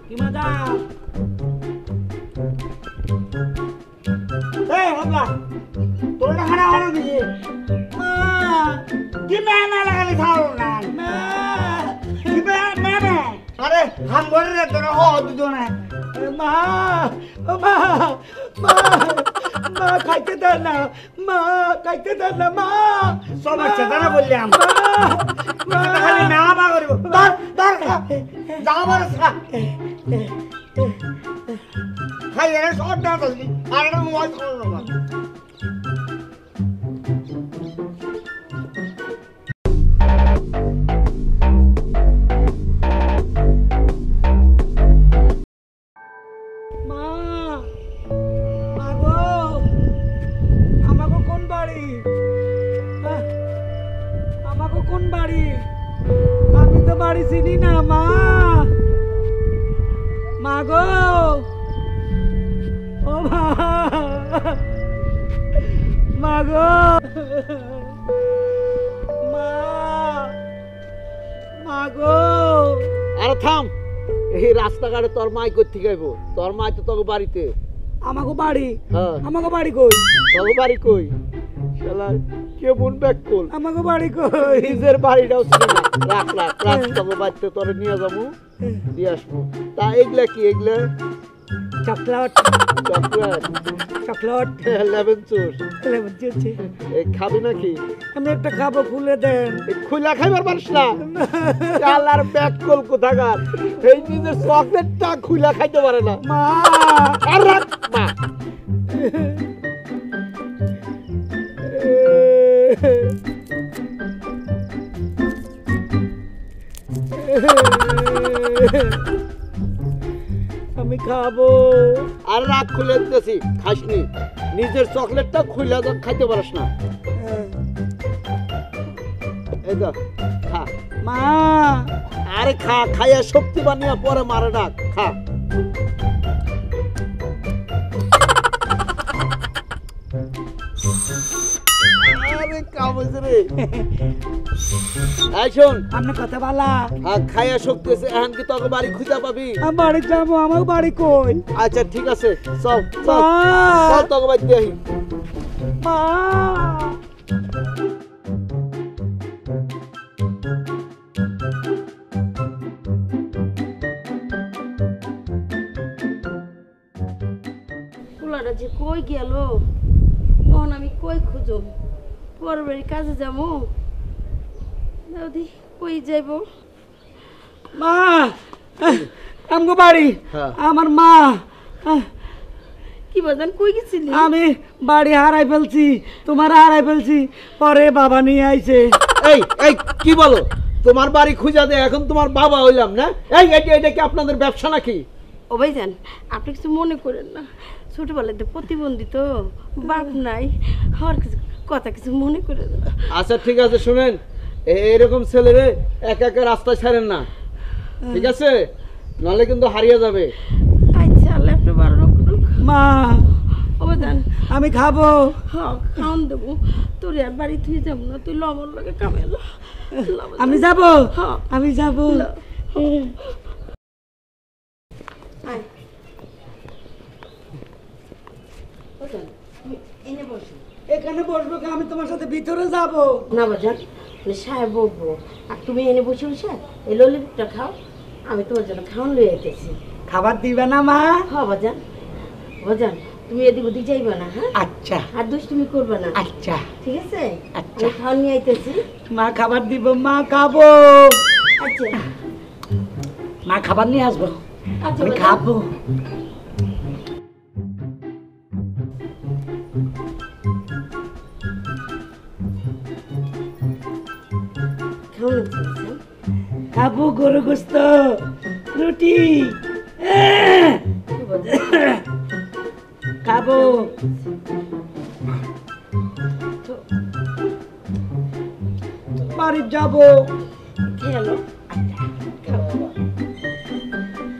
কি মজা এই বাবা তোর না খানা খানা দিছি মা কি মেনা লাগালি খাও না মা কি মেনা আরে হাম করে রে তোর ও দুজনে মা মা মা মা খাইতে দেন না মা খাইতে দেন না মা সব চেতা না বললাম মা খালি না মা করব দাঁড় যাও মার খাই এর শর্ট না তো আর না মোবাইল করো না আমি তো বাড়ি চিনি না মা মা গো ও মা মা গো মা মা গো আরে থাম এই রাস্তাঘাটে তোর মাই করতে গাইবো তোর মাই তো তোর বাড়িতে আমাকে বাড়ি হ্যাঁ আমাকে বাড়ি কই তোর বাড়ি কই শালা কেমন ব্যাক কল আমাকে বাড়ি কই নিজের বাড়িটাও ছিল না রাখ রাখ রাখ তোর বাড়িতে তোরে নিয়ে যাবো দিয়ে আসবো তা এগুলা কি এগুলা chocolate chocolate chocolate lemon juice lemon juice এই খাবি নাকি আমি একটা খাবো খুলে দেন খুলে খাইবার পারিস না শালার ব্যাক কল কোথাকার এই নিজের চকলেটটা খুলে খাইতে পারে না মা আর রাখ মা আমি খাবো আর রাগ খুলে দিতেছি খাসনি নিজের চকলেটটা খুলে খাইতে পারিস না এই তো খা মা আরে খা খাইয়া শক্তি বানিয়ে পরে মারে ডাক খা আরে কামজ রে এই শোন আপনি কথা বলা খাইয়া শক্তি আছে এখন কি তোকে বাড়ি খুঁজে পাবি আমি বাড়ি যাবো আমার বাড়ি কই আচ্ছা ঠিক আছে চল চল মা চল তোকে বাড়ি দিয়ে আহি মা পোলাটা যে কই গেল তখন আমি কই খুঁজো পরের বাড়ি কাজে যাবো দাদি কই যাইব মা আমগো বাড়ি আমার মা কি বাজান কই গেছিলি আমি বাড়ি হারাই ফেলছি তোমার হারাই ফেলছি পরে বাবা নিয়ে আইছে এই এই কি বলো তোমার বাড়ি খুঁজা দে এখন তোমার বাবা হইলাম না এই এটা কি আপনাদের ব্যবসা নাকি ও ভাইজান আপনি কিছু মনে করেন না ছোটবেলাতে প্রতিবন্ধী তো বাপ নাই হওয়ার কিছু কথা কিছু মনে করেন না আচ্ছা ঠিক আছে শুনেন এইরকম ছেলেরে একা একা রাস্তায় ছাড়েন না ঠিক আছে নাহলে কিন্তু হারিয়ে যাবে আচ্ছা আল্লাহ আপনি বড় করুক মা ও ভাইজান আমি খাবো হ্যাঁ খাওন দেবো তোর আর বাড়ি তুই যাবো না তুই লবণ লাগে কামেলো আমি যাবো হ্যাঁ আমি যাবো এখানে বসবো আমি তোমার সাথে ভিতরে যাবো না বাজান সাহেব বলবো আর তুমি এনে বসে বসে এই ললিপপটা খাও আমি তোমার জন্য খাওয়ান লই আইতেছি খাবার দিবে না মা হ্যাঁ বাজান বাজান তুমি এদিক ওদিক যাইবা না হ্যাঁ আচ্ছা আর দুষ্টুমি করবে না আচ্ছা ঠিক আছে আচ্ছা। আমি খাওয়ান নিয়ে আইতেছি মা খাবার দিব মা খাবো আচ্ছা মা খাবার নিয়ে আসবো আচ্ছা আমি বাজান। খাবো খাওয়ান আনছি, বাজান। খাবো গরু গোস্ত রুটি কি বাজান? খাবো বাড়ি যাবো খেলো খাও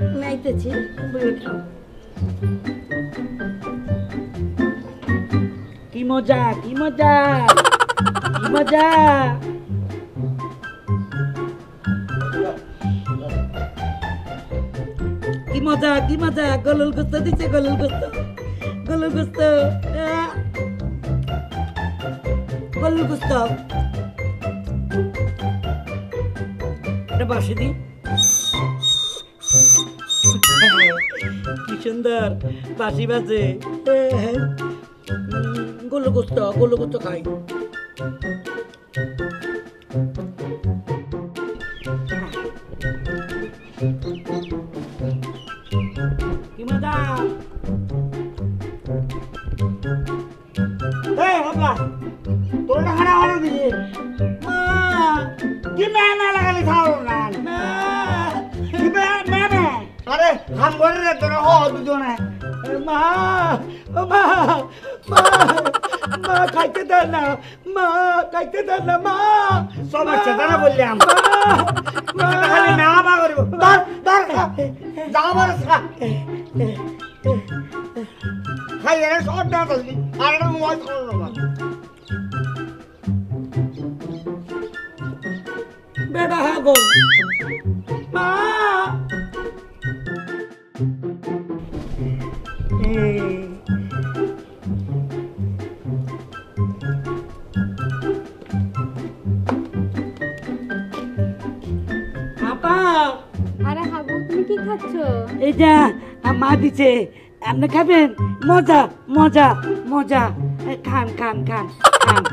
আমি আইতেছি বলে খাও কি মজা কি মজা কি মজা মজা কি মজা গলুল গোস্ত দিচ্ছে গলুল গোস্ত গলুল গোস্ত গলুল গোস্ত এটা বাসি দি কি সুন্দর বাসি বাজে গলুল গোস্ত খাই কি মজা এই হবলা তোর খানা হলো দিদি মা কি মেনা লাগালি খাও না কি মেনা আরে হাম করে রে তোর হ দুজনে মা ও মা মা মা খাইতে দেন না মা খাইতে দেন না মা সব আছে তারা বললাম মা খালি না বা করব ধর ধর যা বড় খা খাই রে সব না বলবি আর না মোবাইল করো না বেটা হাগো মা আপা আরে হাবু তুমি কি খাচ্ছ? এই যা মা দিছে আপনি খাবেন মজা মজা মজা খান খান খান খান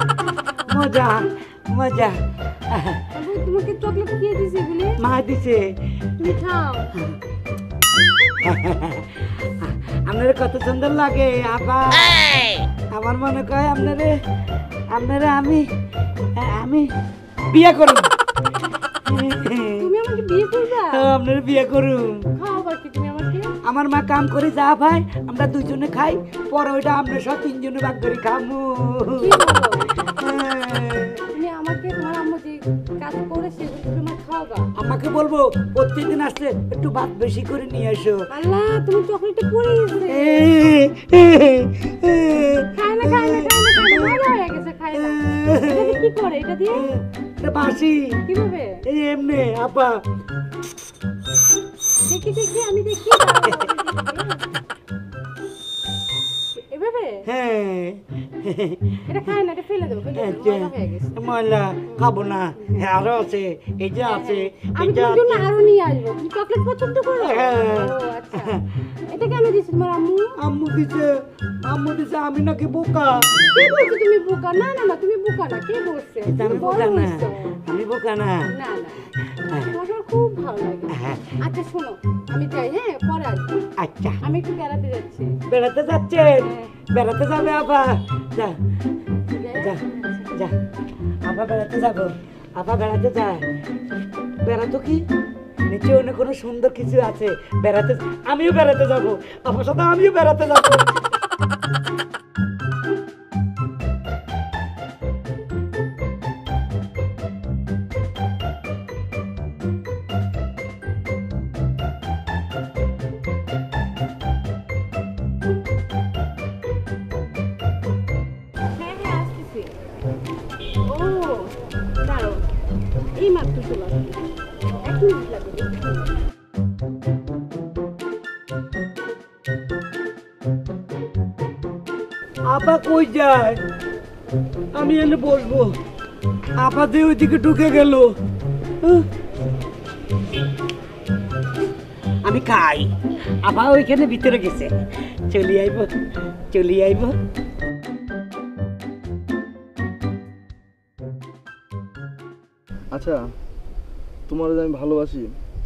মজা মজা হাবু তোমাকে চকলেট খেয়ে দিছি বলে মা দিছে তুমি খাও। আপনার কত সুন্দর লাগে আপা আমার মনে কয় আপনারা আমি বিয়ে করুন তুমি আমাকে বিয়ে করবা? আপনার বিয়ে করুন খাও বাকি তুমি আমাকে। আমার মা কাম করে যা ভাই আমরা দুজনে খাই পরে ওইটা আমরা সব তিনজনে ভাগ করে খামু কি বলো? তুমি আমাকে তোমার আম্মু যে কাজ করে সেগুলো তুমি আমাকে খাওয়াবা। আমাকে বলবো প্রত্যেকদিন আসলে একটু ভাত বেশি করে নিয়ে এসো আল্লাহ তুমি চকলেটটা পড়ে গেছে। খায় না খায় না খায় না খায় না ভালো হয়ে গেছে খায় না। এটা দিয়ে কি করে এটা দিয়ে? এটা বাসি কিভাবে? এই এমনি আপা দেখি দেখি আমি দেখি এভাবে হ্যাঁ এটা খায় না এটা ফেলে দেবো মজা হয়ে গেছে। ময়লা খাবো না হ্যাঁ আরো আছে এই যে আছে আমি তোমার জন্য আরো নিয়ে আসবো। তুমি চকলেট পছন্দ করো? হ্যাঁ। ও আচ্ছা এটা কেন দিছিস তোমার আম্মু? আম্মু দিছে আমি নাকি বোকা কে বলছো তুমি বোকা? না না না তুমি বোকা না। কে বলছে? এটা আমি তুমি বড় বোকা না হইছো। আমি বোকা না না না তোমার খুব ভালো লাগে। আচ্ছা শোনো আমি যাই হ্যাঁ পরে আসবো। আচ্ছা আমি একটু বেড়াতে যাচ্ছি। বেড়াতে যাচ্ছেন বেড়াতে যাবে আপা যা যা যা আপা বেড়াতে যাবো আপা বেড়াতে যায় বেড়াতো কি নিচে অন্য কোনো সুন্দর কিছু আছে বেড়াতে আমিও বেড়াতে যাবো আপনার সাথে আমিও বেড়াতে যাবো হ্যাঁ হ্যাঁ আসতেছি। ও দাঁড়াও এই মাত্র চলে আসছি। 1 মিনিট লাগবে। আপা কই যায় আমি এনে বসবো আপা দিয়ে ওইদিকে ঢুকে গেল আমি খাই আপা ওইখানে ভিতরে গেছে চলি আইব আচ্ছা তোমার যে আমি ভালোবাসি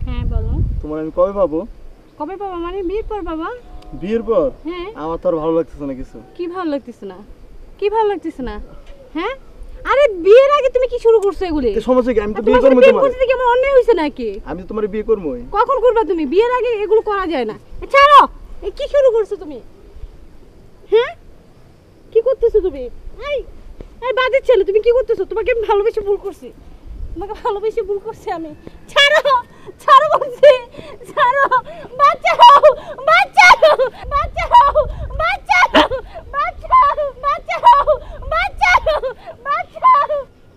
হ্যাঁ বলো তোমার আমি কবে পাবো? কবে বাবা মানে বিয়ের পর বাবা? বিয়ের পর? হ্যাঁ আমার তো আর ভালো লাগতেছে না কিছু। কি ভালো লাগতেছে না? কি ভালো লাগতেছে না? হ্যাঁ আরে বিয়ের আগে তুমি কি শুরু করছো এগুলি? তো সমস্যা কি? আমি তো আর বিয়ে তোমার করবো সাথে প্রেম তোমার। করতে কি আমার অন্যায় হইছে নাকি? আমি তো তোমার বিয়ে করবো। কখন করবা তুমি? বিয়ের আগে এগুলো করা যায় না। ছাড়ো এই কি শুরু করছো তুমি? হ্যাঁ কি করতেছো তুমি? এই এই বাজে ছেলে তুমি কি করতেছো? তোমাকে আমি ভালোবেসে ভুল করছি। তোমাকে ভালোবেসে ভুল করছি আমি। ছাড়ো ছাড়ো বলছি ছাড়ো বাঁচাও বাঁচাও বাঁচাও বাঁচাও বাঁচাও বাঁচাও বাঁচাও বাঁচাও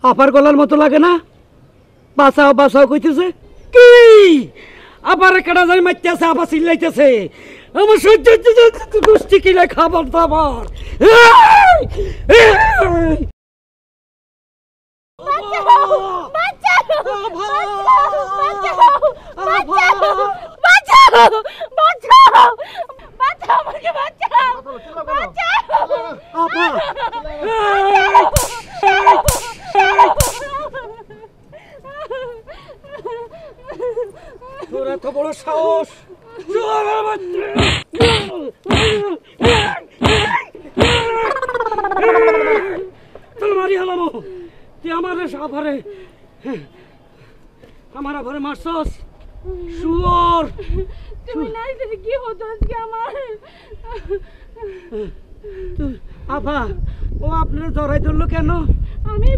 আপার গলার মতো লাগে না বাঁচাও বাঁচাও কইতেছে কি আবার কেডা জানি মারতেছে আবার চিল্লাইতেছে আমার সহ্য হচ্ছে গোষ্ঠী কিনে খাবার দাবার তোর এত বড় সাহস মারি হালামো তুই আমার আভারে মারছস শুয়োর তুমি নাই দিদি কি হতো আজকে আমার আভা ও আপনার জড়াই ধরলো কেন? আমি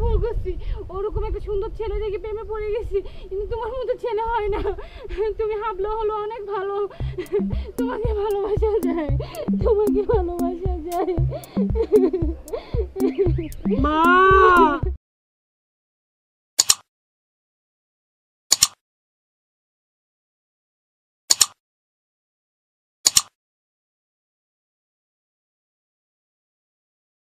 ভুল করছি ওরকম একটা সুন্দর ছেলে দেখে প্রেমে পড়ে গেছি কিন্তু তোমার মতো ছেলে হয় না তুমি হাবলো হলো অনেক ভালো তোমাকে ভালোবাসা যায় মা